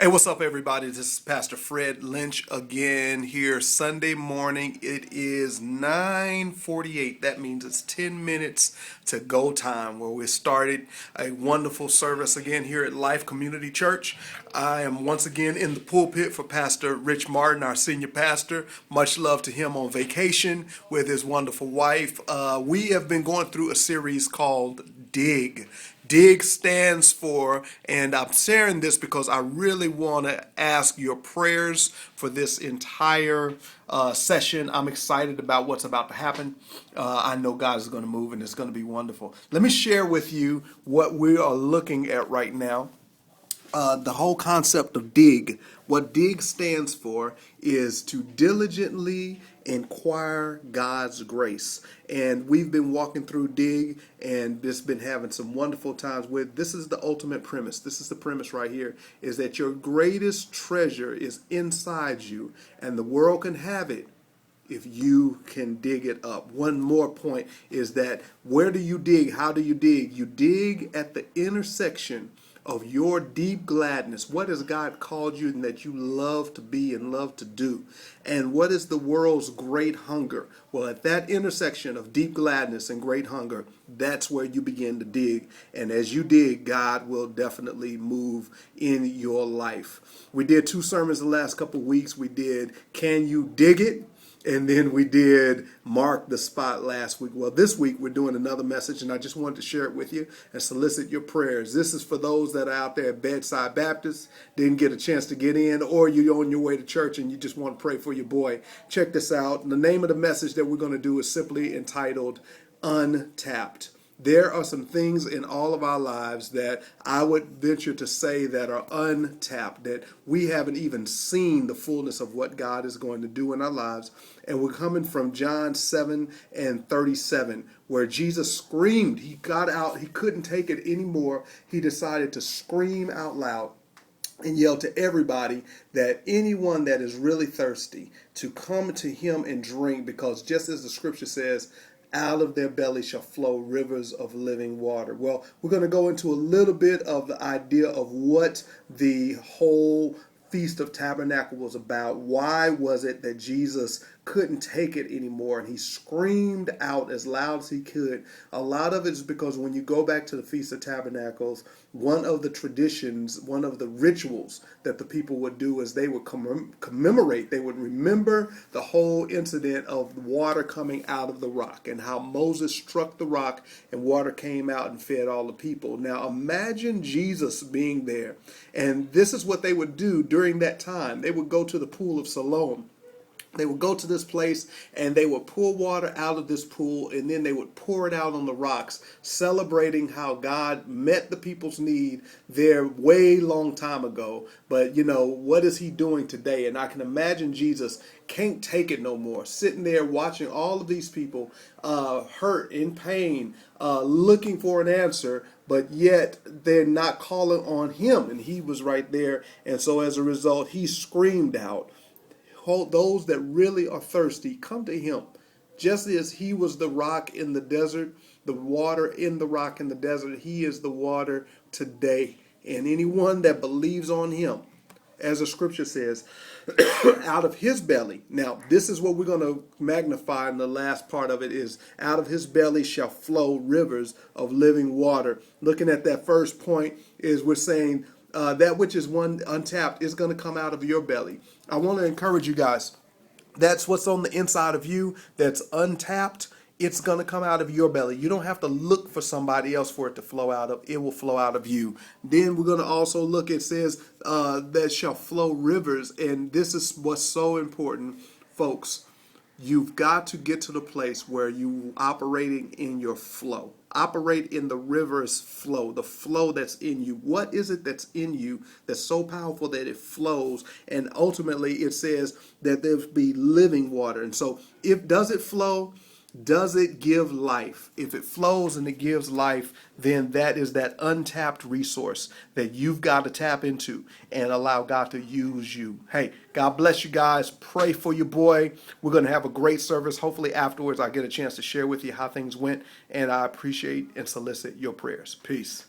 Hey, what's up, everybody? This is Pastor Fred Lynch again here Sunday morning. It is 9:48. That means it's 10 minutes to go time where we started a wonderful service again here at Life Community Church. I am once again in the pulpit for Pastor Rich Martin, our senior pastor. Much love to him on vacation with his wonderful wife. We have been going through a series called Dig. DIG stands for, and I'm sharing this because I really want to ask your prayers for this entire session. I'm excited about what's about to happen. I know God is going to move and it's going to be wonderful. Let me share with you what we are looking at right now. The whole concept of dig. What dig stands for is to diligently inquire God's grace. And we've been walking through dig and just been having some wonderful times with. This is the ultimate premise. This is the premise right here, is that your greatest treasure is inside you and the world can have it if you can dig it up. One more point is that where do you dig? How do you dig? You dig at the intersection of your deep gladness. What has God called you and that you love to be and love to do? And what is the world's great hunger? Well, at that intersection of deep gladness and great hunger, that's where you begin to dig. And as you dig, God will definitely move in your life. We did 2 sermons the last couple of weeks. We did Can You Dig It? And then we did Mark the Spot last week. Well, this week we're doing another message, and I just wanted to share it with you and solicit your prayers. This is for those that are out there at Bedside Baptist, didn't get a chance to get in, or you're on your way to church and you just want to pray for your boy. Check this out. The name of the message that we're going to do is simply entitled Untapped. There are some things in all of our lives that I would venture to say that are untapped, that we haven't even seen the fullness of what God is going to do in our lives. And we're coming from John 7:37, where Jesus screamed. He got out. He couldn't take it anymore. He decided to scream out loud and yell to everybody that anyone that is really thirsty to come to him and drink, because just as the scripture says, out of their belly shall flow rivers of living water. Well, we're going to go into a little bit of the idea of what the whole Feast of Tabernacle was about. Why was it that Jesus couldn't take it anymore and he screamed out as loud as he could? A lot of it is because when you go back to the Feast of Tabernacles, one of the traditions, one of the rituals that the people would do is they would commemorate, they would remember the whole incident of water coming out of the rock and how Moses struck the rock and water came out and fed all the people. Now imagine Jesus being there, and this is what they would do during that time. They would go to the pool of Siloam. They would go to this place and they would pour water out of this pool, and then they would pour it out on the rocks, celebrating how God met the people's need there way long time ago. But what is he doing today? And I can imagine Jesus can't take it no more, sitting there watching all of these people hurt, in pain, looking for an answer, but yet they're not calling on him, and he was right there. And so as a result, he screamed out, those that really are thirsty, come to him. Just as he was the rock in the desert, the water in the rock in the desert, he is the water today. And anyone that believes on him, as the scripture says, out of his belly. Now, this is what we're going to magnify in the last part of it, is out of his belly shall flow rivers of living water. Looking at that first point is we're saying that which is one untapped is going to come out of your belly. I want to encourage you guys. That's what's on the inside of you that's untapped. It's going to come out of your belly. You don't have to look for somebody else for it to flow out of. It will flow out of you. Then we're going to also look, it says that shall flow rivers. And this is what's so important, folks. You've got to get to the place where you operating in your flow. Operate in the river's flow, the flow that's in you. What is it that's in you that's so powerful that it flows? And ultimately it says that there be living water. And so does it flow? Does it give life? If it flows and it gives life, then that is that untapped resource that you've got to tap into and allow God to use you. Hey, God bless you guys. Pray for your boy. We're going to have a great service. Hopefully afterwards I get a chance to share with you how things went, and I appreciate and solicit your prayers. Peace.